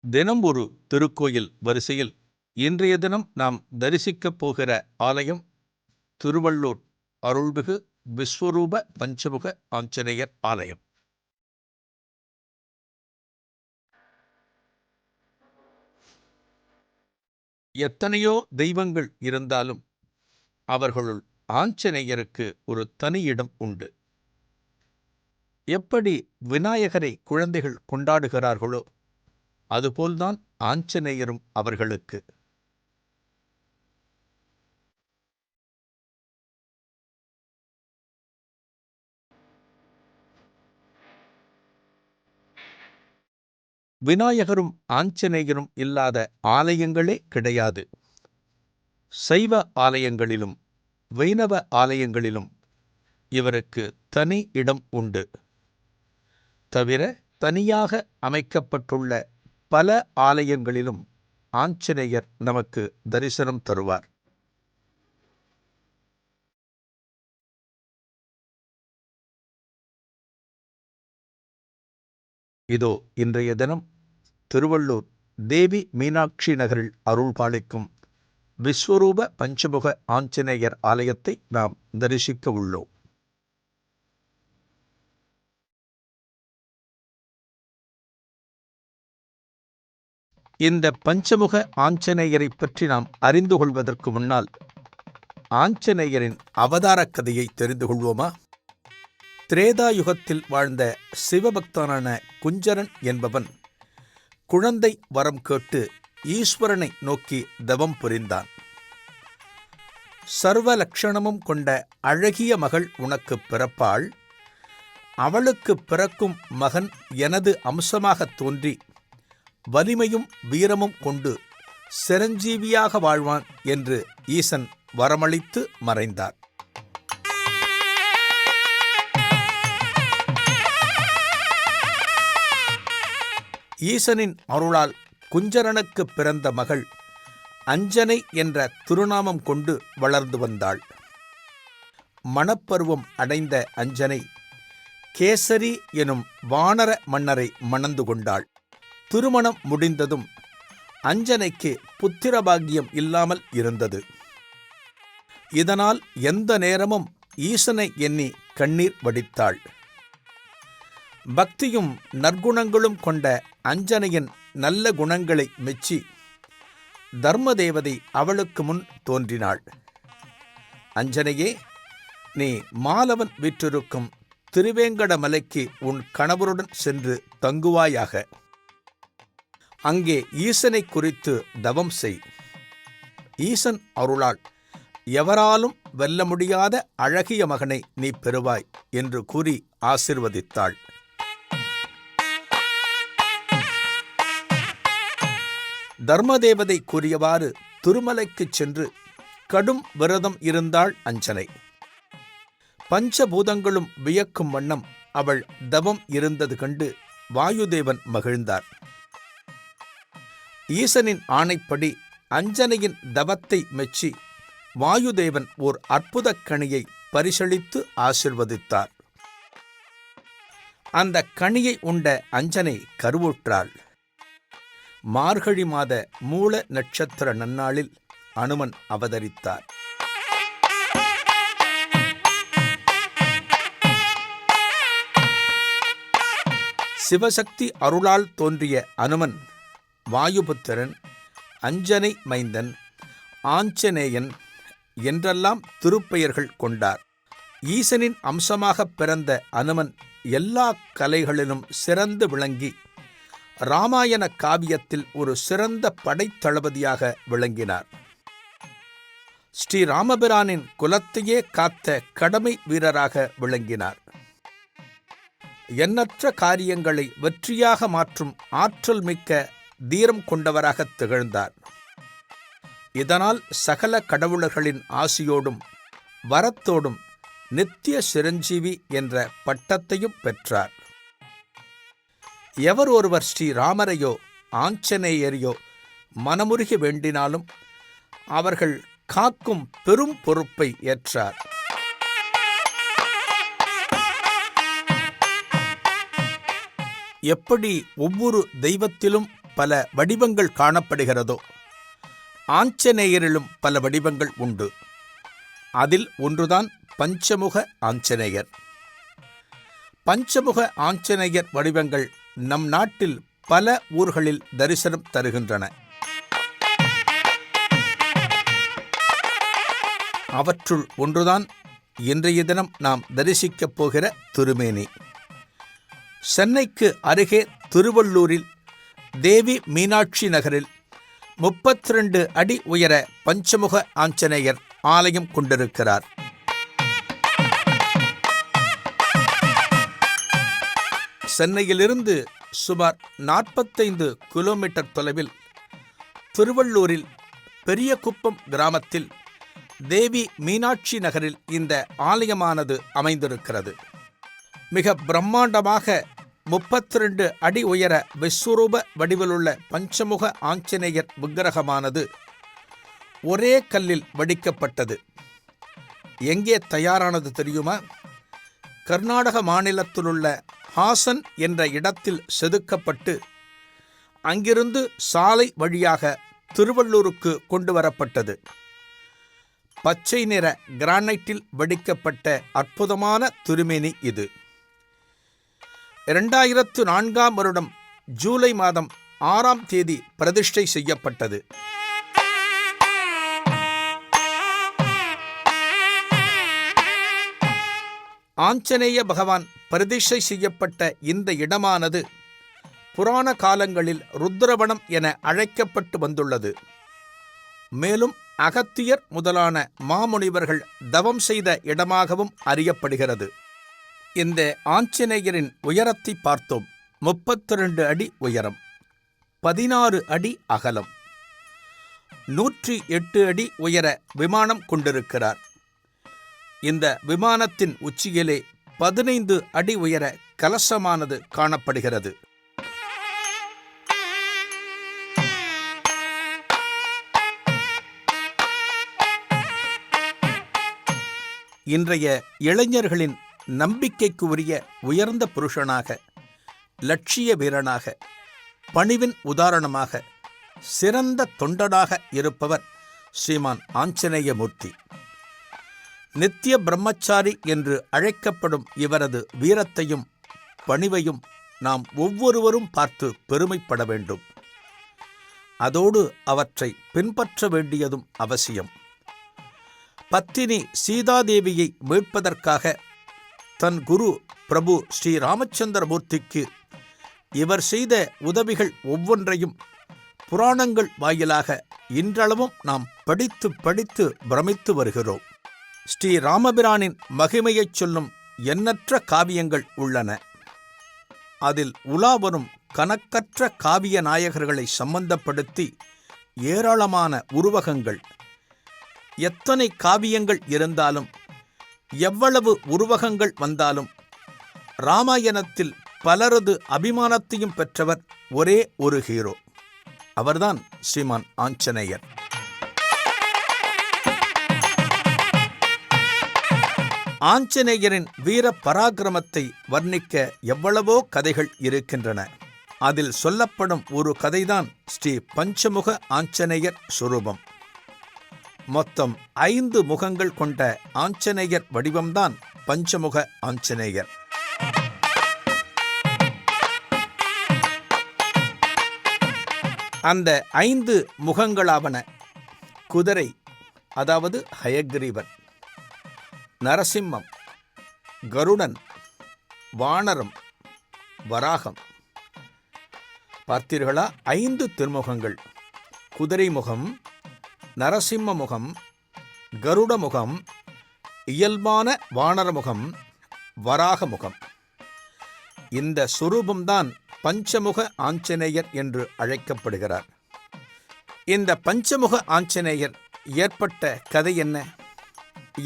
தினம் ஒரு திருக்கோயில் வரிசையில் இன்றைய தினம் நாம் தரிசிக்கப் போகிற ஆலயம் திருவள்ளூர் அருள்மிகு விஸ்வரூப பஞ்சமுக ஆஞ்சநேயர் ஆலயம். எத்தனையோ தெய்வங்கள் இருந்தாலும் அவர்களுள் ஆஞ்சநேயருக்கு ஒரு தனி இடம் உண்டு. எப்படி விநாயகரை குழந்தைகள் கொண்டாடுகிறார்களோ அதுபோல்தான் ஆஞ்சநேயரும் அவர்களுக்கு. விநாயகரும் ஆஞ்சநேயரும் இல்லாத ஆலயங்களே கிடையாது. சைவ ஆலயங்களிலும் வைணவ ஆலயங்களிலும் இவருக்கு தனி இடம் உண்டு. தவிர தனியாக அமைக்கப்பட்டுள்ள பல ஆலயங்களிலும் ஆஞ்சநேயர் நமக்கு தரிசனம் தருவார். இதோ இன்றைய தினம் திருவள்ளூர் தேவி மீனாட்சி நகரில் அருள்பாலிக்கும் விஸ்வரூப பஞ்சமுக ஆஞ்சநேயர் ஆலயத்தை நாம் தரிசிக்க உள்ளோம். இந்த பஞ்சமுக ஆஞ்சநேயரை பற்றி நாம் அறிந்து கொள்வதற்கு முன்னால் ஆஞ்சநேயரின் அவதார கதையை தெரிந்து கொள்வோமா? திரேதாயுகத்தில் வாழ்ந்த சிவபக்தனான குஞ்சரன் என்பவன் குழந்தை வரம் கேட்டு ஈஸ்வரனை நோக்கி தவம் புரிந்தான். சர்வ லட்சணமும் கொண்ட அழகிய மகள் உனக்கு பிறப்பாள். அவளுக்கு பிறக்கும் மகன் எனது அம்சமாக தோன்றி வலிமையும் வீரமும் கொண்டு சிரஞ்சீவியாக வாழ்வான் என்று ஈசன் வரமளித்து மறைந்தார். ஈசனின் அருளால் குஞ்சரனுக்கு பிறந்த மகள் அஞ்சனை என்ற திருநாமம் கொண்டு வளர்ந்து வந்தாள். மணப்பருவம் அடைந்த அஞ்சனை கேசரி எனும் வானர மன்னரை மணந்து கொண்டாள். திருமணம் முடிந்ததும் அஞ்சனைக்கு புத்திரபாகியம் இல்லாமல் இருந்தது. இதனால் எந்த நேரமும் ஈசனை எண்ணி கண்ணீர் வடித்தாள். பக்தியும் நற்குணங்களும் கொண்ட அஞ்சனையின் நல்ல குணங்களை மெச்சி தர்மதேவதை அவளுக்கு முன் தோன்றினாள். அஞ்சனையே, நீ மாலவன் வீற்றிருக்கும் திருவேங்கடமலைக்கு உன் கணவருடன் சென்று தங்குவாயாக. அங்கே ஈசனை குறித்து தவம் செய். ஈசன் அருளால் எவராலும் வெல்ல முடியாத அழகிய மகனை நீ பெறுவாய் என்று கூறி ஆசிர்வதித்தாள். தர்மதேவதை கூறியவாறு திருமலைக்குச் சென்று கடும் விரதம் இருந்தாள் அஞ்சனை. பஞ்சபூதங்களும் வியக்கும் வண்ணம் அவள் தவம் இருந்தது கண்டு வாயுதேவன் மகிழ்ந்தார். ஈசனின் ஆணைப்படி அஞ்சனையின் தவத்தை மெச்சி வாயுதேவன் ஓர் அற்புதக் கனியை பரிசளித்து ஆசிர்வதித்தார். அந்த கனியை உண்ட அஞ்சனை கருவுற்றாள். மார்கழி மாத மூல நட்சத்திர நன்னாளில் அனுமன் அவதரித்தார். சிவசக்தி அருளால் தோன்றிய அனுமன் வாயுபுத்திரன், அஞ்சனை மைந்தன், ஆஞ்சநேயன் என்றெல்லாம் திருப்பெயர்கள் கொண்டார். ஈசனின் அம்சமாகப் பிறந்த அனுமன் எல்லா கலைகளிலும் சிறந்து விளங்கி இராமாயண காவியத்தில் ஒரு சிறந்த படைத்தளபதியாக விளங்கினார். ஸ்ரீராமபிரானின் குலத்தையே காத்த கடமை வீரராக விளங்கினார். எண்ணற்ற காரியங்களை வெற்றியாக மாற்றும் ஆற்றல் மிக்க தீரம் கொண்டவராக திகழ்ந்தார். இதனால் சகல கடவுளர்களின் ஆசியோடும் வரத்தோடும் நித்திய சிரஞ்சீவி என்ற பட்டத்தையும் பெற்றார். எவர் ஒருவர் ஸ்ரீராமரையோ ஆஞ்சநேயரையோ மனமுருகி வேண்டினாலும் அவர்கள் காக்கும் பெரும் பொறுப்பை ஏற்றார். எப்படி ஒவ்வொரு தெய்வத்திலும் பல வடிவங்கள் காணப்படுகிறதோ, ஆஞ்சநேயரிலும் பல வடிவங்கள் உண்டு. அதில் ஒன்றுதான் பஞ்சமுக ஆஞ்சநேயர். பஞ்சமுக ஆஞ்சநேயர் வடிவங்கள் நம் நாட்டில் பல ஊர்களில் தரிசனம் தருகின்றன. அவற்றுள் ஒன்றுதான் இன்றைய தினம் நாம் தரிசிக்கப் போகிற திருமேனி. சென்னைக்கு அருகே திருவள்ளூரில் தேவி மீனாட்சி நகரில் 32 அடி உயர பஞ்சமுக ஆஞ்சநேயர் ஆலயம் கொண்டிருக்கிறார். சென்னையிலிருந்து சுமார் 45 கிலோமீட்டர் தொலைவில் திருவள்ளூரில் பெரியகுப்பம் கிராமத்தில் தேவி மீனாட்சி நகரில் இந்த ஆலயமானது அமைந்திருக்கிறது. மிக பிரம்மாண்டமாக 32 அடி உயர விஸ்வரூப வடிவிலுள்ள பஞ்சமுக ஆஞ்சநேயர் விக்கிரகமானது ஒரே கல்லில் வடிக்கப்பட்டது. எங்கே தயாரானது தெரியுமா? கர்நாடக மாநிலத்திலுள்ள ஹாசன் என்ற இடத்தில் செதுக்கப்பட்டு அங்கிருந்து சாலை வழியாக திருவள்ளூருக்கு கொண்டு வரப்பட்டது. பச்சை நிற கிரானைட்டில் வடிக்கப்பட்ட அற்புதமான திருமேனி இது. 2004ஆம் வருடம் ஜூலை மாதம் 6ஆம் தேதி பிரதிஷ்டை செய்யப்பட்டது. ஆஞ்சநேய பகவான் பிரதிஷ்டை செய்யப்பட்ட இந்த இடமானது புராண காலங்களில் ருத்ரவனம் என அழைக்கப்பட்டு வந்துள்ளது. மேலும் அகத்தியர் முதலான மாமுனிவர்கள் தவம் செய்த இடமாகவும் அறியப்படுகிறது. இந்த ஆஞ்சநேயரின் உயரத்தை பார்த்தோம். 32 அடி உயரம், 16 அடி அகலம், 108 அடி உயர விமானம் கொண்டிருக்கிறார். இந்த விமானத்தின் உச்சியிலே 15 அடி உயர கலசமானது காணப்படுகிறது. இன்றைய இளைஞர்களின் நம்பிக்கைக்கு உரிய உயர்ந்த புருஷனாக, லட்சிய வீரனாக, பணிவின் உதாரணமாக, சிறந்த தொண்டனாக இருப்பவர் ஸ்ரீமான் ஆஞ்சநேயமூர்த்தி. நித்திய பிரம்மச்சாரி என்று அழைக்கப்படும் இவரது வீரத்தையும் பணிவையும் நாம் ஒவ்வொருவரும் பார்த்து பெருமைப்பட வேண்டும். அதோடு அவற்றை பின்பற்ற வேண்டியதும் அவசியம். பத்தினி சீதாதேவியை மீட்பதற்காக தன் குரு பிரபு ஸ்ரீ ராமச்சந்திரமூர்த்திக்கு இவர் செய்த உதவிகள் ஒவ்வொன்றையும் புராணங்கள் வாயிலாக இன்றளவும் நாம் படித்து படித்து பிரமித்து வருகிறோம். ஸ்ரீ ராமபிரானின் மகிமையைச் சொல்லும் எண்ணற்ற காவியங்கள் உள்ளன. அதில் உலாவரும் கணக்கற்ற காவிய நாயகர்களை சம்பந்தப்படுத்தி ஏராளமான உருவகங்கள். எத்தனை காவியங்கள் இருந்தாலும், எவ்வளவு உருவகங்கள் வந்தாலும், இராமாயணத்தில் பலரது அபிமானத்தையும் பெற்றவர் ஒரே ஒரு ஹீரோ. அவர்தான் ஸ்ரீமான் ஆஞ்சநேயர். ஆஞ்சநேயரின் வீர பராக்கிரமத்தை வர்ணிக்க எவ்வளவோ கதைகள் இருக்கின்றன. அதில் சொல்லப்படும் ஒரு கதைதான் ஸ்ரீ பஞ்சமுக ஆஞ்சநேயர் சுரூபம். மொத்தம் 5 முகங்கள் கொண்ட ஆஞ்சநேயர் வடிவம்தான் பஞ்சமுக ஆஞ்சநேயர். அந்த 5 முகங்களாவன குதிரை, அதாவது ஹயக்ரீவன், நரசிம்மம், கருடன், வானரம், வராகம். பார்த்தீர்களா? 5 திருமுகங்கள். குதிரை முகம், நரசிம்ம முகம், கருட முகம், இயல்பான வானர முகம், வராக முகம். இந்த சுரூபம்தான் பஞ்சமுக ஆஞ்சநேயர் என்று அழைக்கப்படுகிறார். இந்த பஞ்சமுக ஆஞ்சநேயர் ஏற்பட்ட கதை என்ன?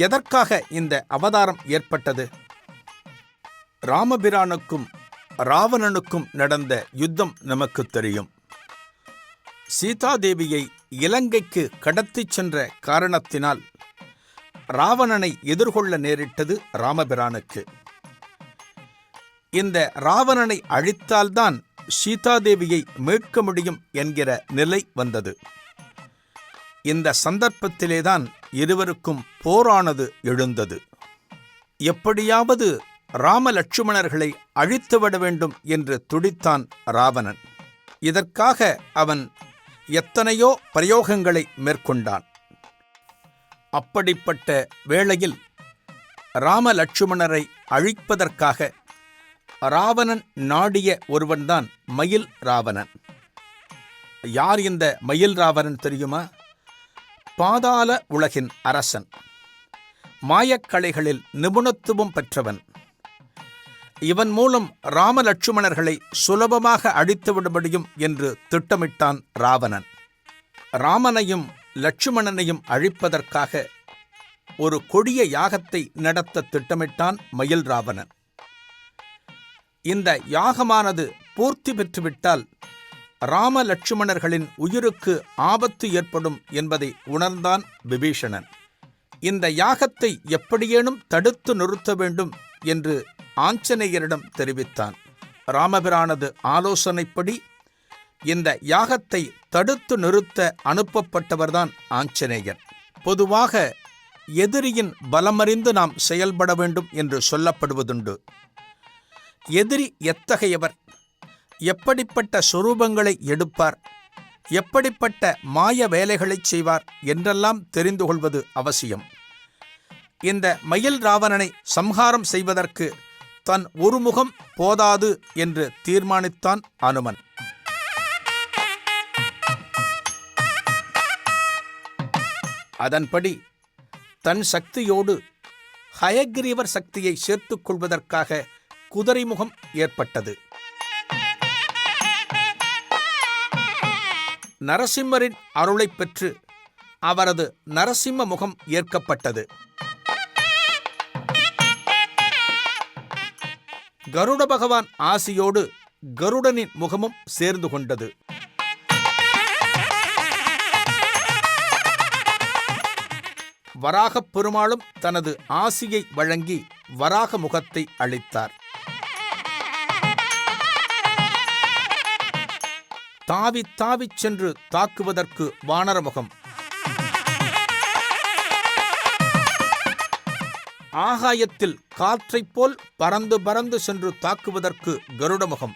எதற்காக இந்த அவதாரம் ஏற்பட்டது? ராமபிரானுக்கும் ராவணனுக்கும் நடந்த யுத்தம் நமக்கு தெரியும். சீதாதேவியை இலங்கைக்கு கடத்திச் சென்ற காரணத்தினால் ராவணனை எதிர்கொள்ள நேரிட்டது ராமபிரானுக்கு. இந்த ராவணனை அழித்தால்தான் சீதாதேவியை மீட்க முடியும் என்கிற நிலை வந்தது. இந்த சந்தர்ப்பத்திலேதான் இருவருக்கும் போரானது எழுந்தது. எப்படியாவது ராம லட்சுமணர்களை அழித்துவிட வேண்டும் என்று துடித்தான் ராவணன். இதற்காக அவன் எத்தனையோ பிரயோகங்களை மேற்கொண்டான். அப்படிப்பட்ட வேளையில் ராம லட்சுமணரை அழிப்பதற்காக ராவணன் நாடிய ஒருவன்தான் மயில் ராவணன். யார் இந்த மயில் ராவணன் தெரியுமா? பாதாள உலகின் அரசன், மாயக்கலைகளில் நிபுணத்துவம் பெற்றவன். இவன் மூலம் ராம லட்சுமணர்களை சுலபமாக அழித்துவிட முடியும் என்று திட்டமிட்டான் ராவணன். ராமனையும் லட்சுமணனையும் அழிப்பதற்காக ஒரு கொடிய யாகத்தை நடத்த திட்டமிட்டான் மயில் ராவணன். இந்த யாகமானது பூர்த்தி பெற்றுவிட்டால் ராம லட்சுமணர்களின் உயிருக்கு ஆபத்து ஏற்படும் என்பதை உணர்ந்தான் விபீஷணன். இந்த யாகத்தை எப்படியேனும் தடுத்து நிறுத்த வேண்டும் என்று ஆஞ்சநேயரிடம் தெரிவித்தான். ராமபிரானது ஆலோசனைப்படி இந்த யாகத்தை தடுத்து நிறுத்த அனுப்பப்பட்டவர்தான் ஆஞ்சநேயர். பொதுவாக எதிரியின் பலமறிந்து நாம் செயல்பட வேண்டும் என்று சொல்லப்படுவதுண்டு. எதிரி எத்தகையவர், எப்படிப்பட்ட சொரூபங்களை எடுப்பார், எப்படிப்பட்ட மாய வேலைகளைச் செய்வார் என்றெல்லாம் தெரிந்து கொள்வது அவசியம். இந்த மயில் ராவணனை சம்ஹாரம் செய்வதற்கு தன் ஒரு முகம் போதாது என்று தீர்மானித்தான் அனுமன். அதன்படி தன் சக்தியோடு ஹயக்ரீவர் சக்தியை சேர்த்துக் கொள்வதற்காக குதிரை முகம் ஏற்பட்டது. நரசிம்மரின் அருளைப் பெற்று அவரது நரசிம்ம முகம் ஏற்கப்பட்டது. கருட பகவான் ஆசியோடு கருடனின் முகமும் சேர்ந்து கொண்டது. வராகப் பெருமாளும் தனது ஆசியை வழங்கி வராக முகத்தை அளித்தார். தாவி தாவிச் சென்று தாக்குவதற்கு வானரமுகம், ஆகாயத்தில் காற்றைப் போல் பறந்து பறந்து சென்று தாக்குவதற்கு கருடமுகம்,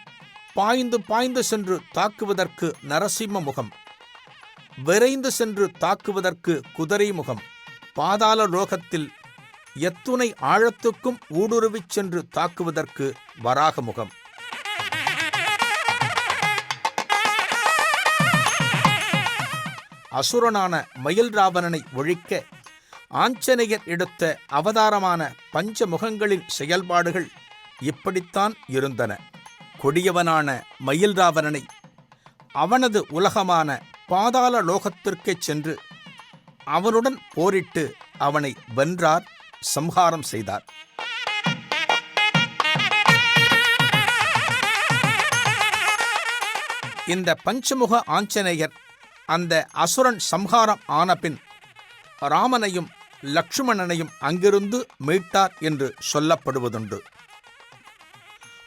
பாய்ந்து பாய்ந்து சென்று தாக்குவதற்கு நரசிம்ம முகம், விரைந்து சென்று தாக்குவதற்கு குதிரை முகம், பாதாள லோகத்தில் எத்துணை ஆழத்துக்கும் ஊடுருவிச் சென்று தாக்குவதற்கு வராக முகம். அசுரனான மயில் ராவணனை ஒழிக்க ஆஞ்சநேயர் எடுத்த அவதாரமான பஞ்சமுகங்களின் செயல்பாடுகள் இப்படித்தான் இருந்தன. கொடியவனான மயில் ராவணனை அவனது உலகமான பாதாள லோகத்திற்கே சென்று அவனுடன் போரிட்டு அவனை வென்றார், சம்ஹாரம் செய்தார். இந்த பஞ்சமுக ஆஞ்சநேயர் அந்த அசுரன் சம்ஹாரம் ஆனபின் ராமனையும் லக்ஷ்மணனையும் அங்கிருந்து மீட்டார் என்று சொல்லப்படுவதுண்டு.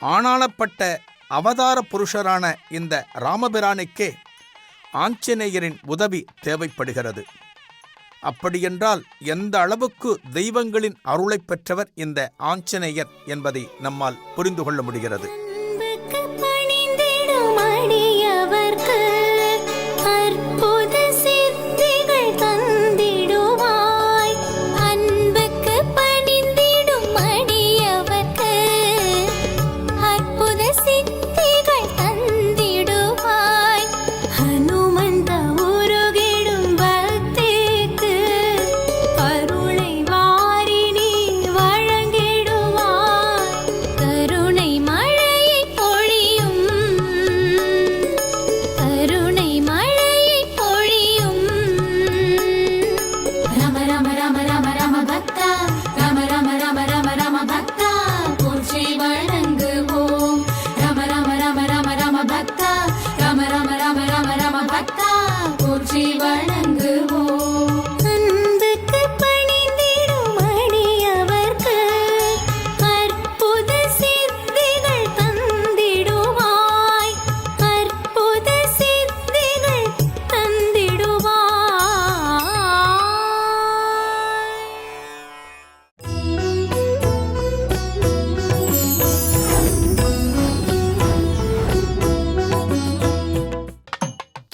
ஆனானப்பட்ட அவதார புருஷரான இந்த ராமபிரானுக்கே ஆஞ்சநேயரின் உதவி தேவைப்படுகிறது. அப்படியென்றால் எந்த அளவுக்கு தெய்வங்களின் அருளைப் பெற்றவர் இந்த ஆஞ்சநேயர் என்பதை நம்மால் புரிந்து கொள்ள முடிகிறது. மழை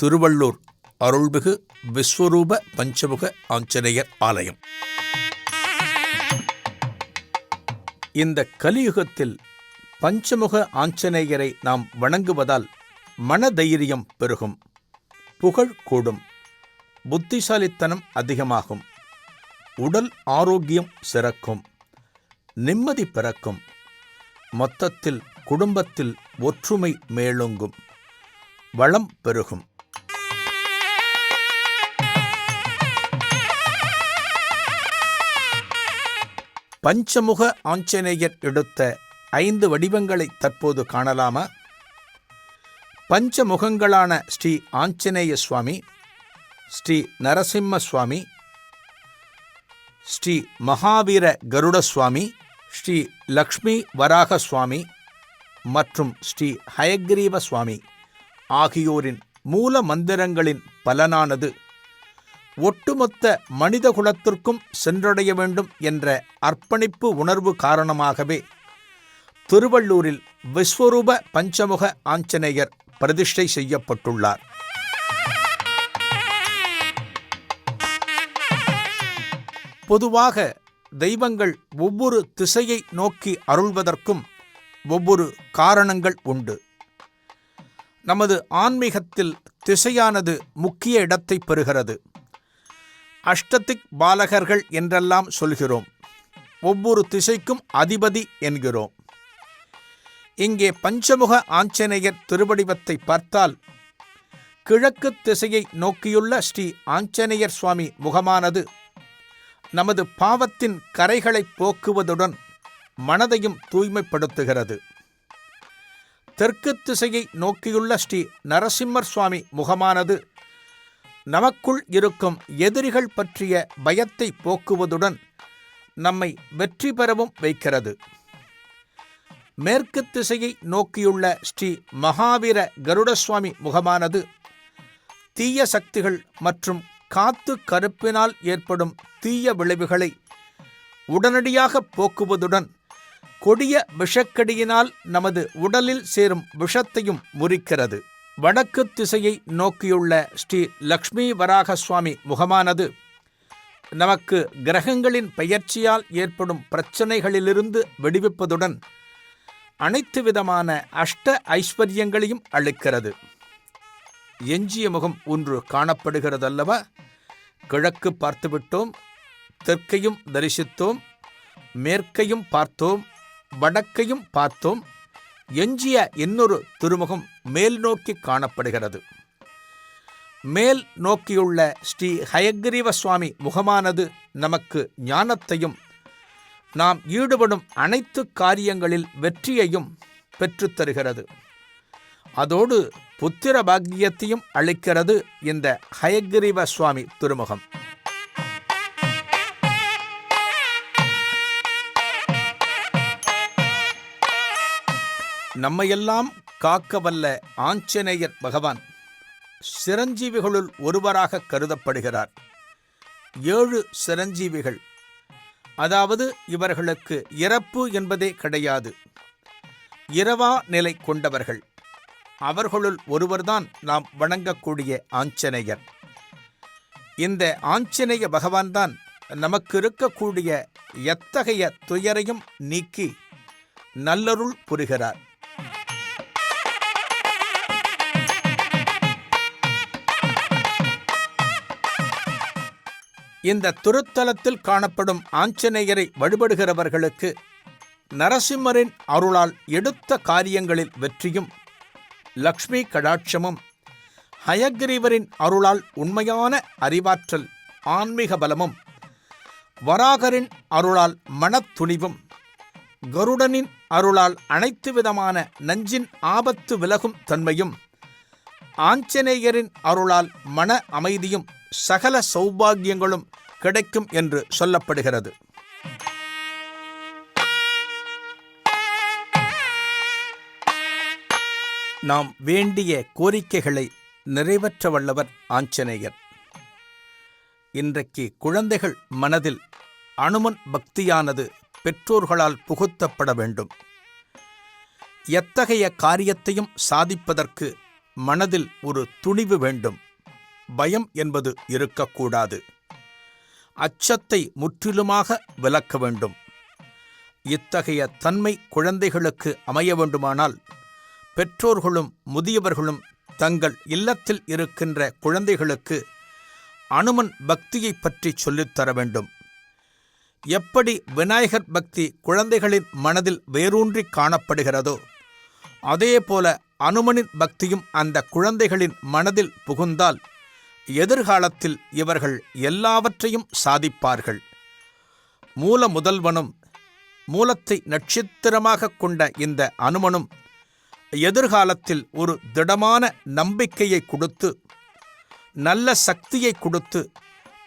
திருவள்ளூர் அருள்மிகு விஸ்வரூப பஞ்சமுக ஆஞ்சநேயர் ஆலயம். இந்த கலியுகத்தில் பஞ்சமுக ஆஞ்சநேயரை நாம் வணங்குவதால் மனதைரியம் பெருகும், புகழ் கூடும், புத்திசாலித்தனம் அதிகமாகும், உடல் ஆரோக்கியம் சிறக்கும், நிம்மதி பிறக்கும், மொத்தத்தில் குடும்பத்தில் ஒற்றுமை மேலோங்கும், வளம் பெருகும். பஞ்சமுக ஆஞ்சநேயர் எடுத்த 5 வடிவங்களை தற்போது காணலாமா? பஞ்சமுகங்களான ஸ்ரீ ஆஞ்சநேய சுவாமி, ஸ்ரீ நரசிம்ம சுவாமி, ஸ்ரீ மகாவீர கருட சுவாமி, ஸ்ரீ லக்ஷ்மி வராக சுவாமி மற்றும் ஸ்ரீ ஹயக்ரீவ சுவாமி ஆகியோரின் மூல மந்திரங்களின் பலனானது ஒட்டுமொத்த மனிதகுலத்திற்கும் சென்றடைய வேண்டும் என்ற அர்ப்பணிப்பு உணர்வு காரணமாகவே திருவள்ளூரில் விஸ்வரூப பஞ்சமுக ஆஞ்சநேயர் பிரதிஷ்டை செய்யப்பட்டுள்ளார். பொதுவாக தெய்வங்கள் ஒவ்வொரு திசையை நோக்கி அருள்வதற்கும் ஒவ்வொரு காரணங்கள் உண்டு. நமது ஆன்மீகத்தில் திசையானது முக்கிய இடத்தை பெறுகிறது. அஷ்டதிக் பாலகர்கள் என்றெல்லாம் சொல்கிறோம். ஒவ்வொரு திசைக்கும் அதிபதி என்கிறோம். இங்கே பஞ்சமுக ஆஞ்சநேயர் திருவடிவத்தை பார்த்தால் கிழக்கு திசையை நோக்கியுள்ள ஸ்ரீ ஆஞ்சநேயர் சுவாமி முகமானது நமது பாவத்தின் கரைகளை போக்குவதுடன் மனதையும் தூய்மைப்படுத்துகிறது. தெற்கு திசையை நோக்கியுள்ள ஸ்ரீ நரசிம்மர் சுவாமி முகமானது நமக்குள் இருக்கும் எதிரிகள் பற்றிய பயத்தை போக்குவதுடன் நம்மை வெற்றி பெறவும் வைக்கிறது. மேற்கு திசையை நோக்கியுள்ள ஸ்ரீ மகாவீர கருடசுவாமி முகமானது தீய சக்திகள் மற்றும் காத்து கருப்பினால் ஏற்படும் தீய விளைவுகளை உடனடியாக போக்குவதுடன் கொடிய விஷக்கடியினால் நமது உடலில் சேரும் விஷத்தையும் முறிக்கிறது. வடக்கு திசையை நோக்கியுள்ள ஸ்ரீ லக்ஷ்மி வராக சுவாமி முகமானது நமக்கு கிரகங்களின் பெயர்ச்சியால் ஏற்படும் பிரச்சனைகளிலிருந்து விடுவிப்பதுடன் அனைத்து விதமான அஷ்ட ஐஸ்வர்யங்களையும் அளிக்கிறது. எஞ்சிய முகம் ஒன்று காணப்படுகிறதல்லவா? கிழக்கு பார்த்துவிட்டோம், தெற்கையும் தரிசித்தோம், மேற்கையும் பார்த்தோம், வடக்கையும் பார்த்தோம். எஞ்சிய இன்னொரு திருமுகம் மேல் நோக்கி காணப்படுகிறது. மேல் நோக்கியுள்ள ஸ்ரீ ஹயக்ரீவ சுவாமி முகமானது நமக்கு ஞானத்தையும் நாம் ஈடுபடும் அனைத்து காரியங்களில் வெற்றியையும் பெற்றுத்தருகிறது. அதோடு புத்திர பாக்கியத்தையும் அளிக்கிறது இந்த ஹயக்ரீவ சுவாமி திருமுகம். நம்மையெல்லாம் காக்க வல்ல ஆஞ்சநேயர் பகவான் சிரஞ்சீவிகளுள் ஒருவராக கருதப்படுகிறார். 7 சிரஞ்சீவிகள், அதாவது இவர்களுக்கு இறப்பு என்பதே கிடையாது, இரவா நிலை கொண்டவர்கள். அவர்களுள் ஒருவர்தான் நாம் வணங்கக்கூடிய ஆஞ்சநேயர். இந்த ஆஞ்சநேய பகவான்தான் நமக்கு இருக்கக்கூடிய எத்தகைய துயரையும் நீக்கி நல்லருள் புரிகிறார். இந்த திருத்தலத்தில் காணப்படும் ஆஞ்சநேயரை வழிபடுகிறவர்களுக்கு நரசிம்மரின் அருளால் எடுத்த காரியங்களில் வெற்றியும், லக்ஷ்மி கடாட்சமும், ஹயக்ரீவரின் அருளால் உண்மையான அறிவாற்றல், ஆன்மீக பலமும், வராகரின் அருளால் மனத்துணிவும், கருடனின் அருளால் அனைத்து விதமான நஞ்சின் ஆபத்து விலகும் தன்மையும், ஆஞ்சநேயரின் அருளால் மன அமைதியும் சகல சௌபாகியங்களும் கிடைக்கும் என்று சொல்லப்படுகிறது. நாம் வேண்டிய கோரிக்கைகளை நிறைவேற்ற வல்லவர் ஆஞ்சநேயர். இன்றைக்கு குழந்தைகள் மனதில் அனுமன் பக்தியானது பெற்றோர்களால் புகுத்தப்பட வேண்டும். எத்தகைய காரியத்தையும் சாதிப்பதற்கு மனதில் ஒரு துணிவு வேண்டும். பயம் என்பது இருக்கக்கூடாது. அச்சத்தை முற்றிலுமாக விலக்க வேண்டும். இத்தகைய தன்மை குழந்தைகளுக்கு அமைய வேண்டுமானால் பெற்றோர்களும் முதியவர்களும் தங்கள் இல்லத்தில் இருக்கின்ற குழந்தைகளுக்கு அனுமன் பக்தியை பற்றி சொல்லித்தர வேண்டும். எப்படி விநாயகர் பக்தி குழந்தைகளின் மனதில் வேரூன்றி காணப்படுகிறதோ அதேபோல அனுமனின் பக்தியும் அந்த குழந்தைகளின் மனதில் புகுந்தால் எதிர்காலத்தில் இவர்கள் எல்லாவற்றையும் சாதிப்பார்கள். மூல முதல்வனும் மூலத்தை நட்சத்திரமாக கொண்ட இந்த அனுமனும் எதிர்காலத்தில் ஒரு திடமான நம்பிக்கையை கொடுத்து நல்ல சக்தியை கொடுத்து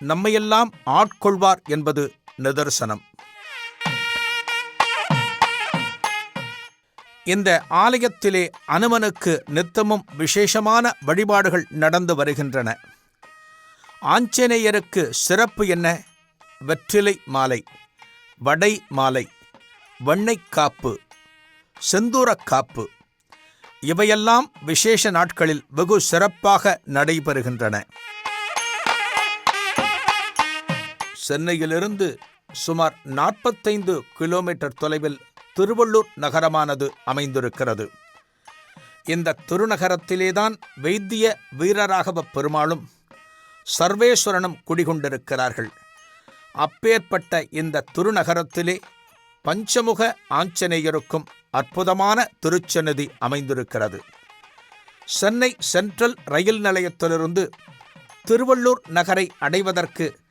நம்மையெல்லாம் ஆட்கொள்வார் என்பது நிதர்சனம். இந்த ஆலயத்திலே அனுமனுக்கு நித்தமும் விசேஷமான வழிபாடுகள் நடந்து வருகின்றன. ஆஞ்சநேயருக்கு சிறப்பு என்ன? வெற்றிலை மாலை, வடை மாலை, வெண்ணெய் காப்பு, செந்தூரக் காப்பு இவையெல்லாம் விசேஷ நாட்களில் வெகு சிறப்பாக நடைபெறுகின்றன. சென்னையிலிருந்து சுமார் 45 கிலோமீட்டர் தொலைவில் திருவள்ளூர் நகரமானது அமைந்திருக்கிறது. இந்த திருநகரத்திலேதான் வைத்திய வீரராகவ பெருமாளும் சர்வேஸ்வரனும் குடிகொண்டிருக்கிறார்கள். அப்பேற்பட்ட இந்த திருநகரத்திலே பஞ்சமுக ஆஞ்சநேயருக்கும் அற்புதமான திருச்சந்நிதி அமைந்திருக்கிறது. சென்னை சென்ட்ரல் ரயில் நிலையத்திலிருந்து திருவள்ளூர் நகரை அடைவதற்கு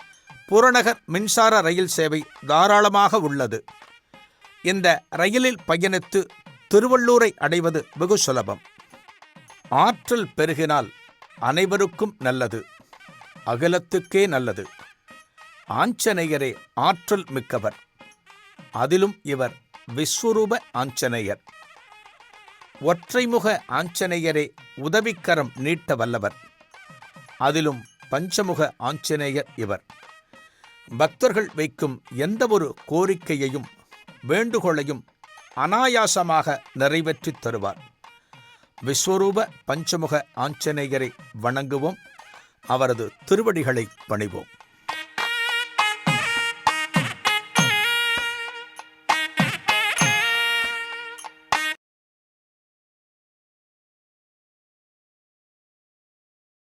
புறநகர் மின்சார ரயில் சேவை தாராளமாக உள்ளது. இந்த ரயிலில் பயணித்து திருவள்ளூரை அடைவது வெகு சுலபம். ஆற்றல் பெருகினால் அனைவருக்கும் நல்லது, அகிலத்துக்கே நல்லது. ஆஞ்சநேயரே ஆற்றல் மிக்கவர். அதிலும் இவர் விஸ்வரூப ஆஞ்சநேயர். ஒற்றைமுக ஆஞ்சநேயரே உதவிக்கரம் நீட்ட வல்லவர். அதிலும் பஞ்சமுக ஆஞ்சநேயர் இவர். பக்தர்கள் வைக்கும் எந்தவொரு கோரிக்கையையும் வேண்டுகோளையும் அனாயாசமாக நிறைவேற்றித் தருவார். விஸ்வரூப பஞ்சமுக ஆஞ்சநேயரை வணங்குவோம், அவரது திருவடிகளை பணிவோம்.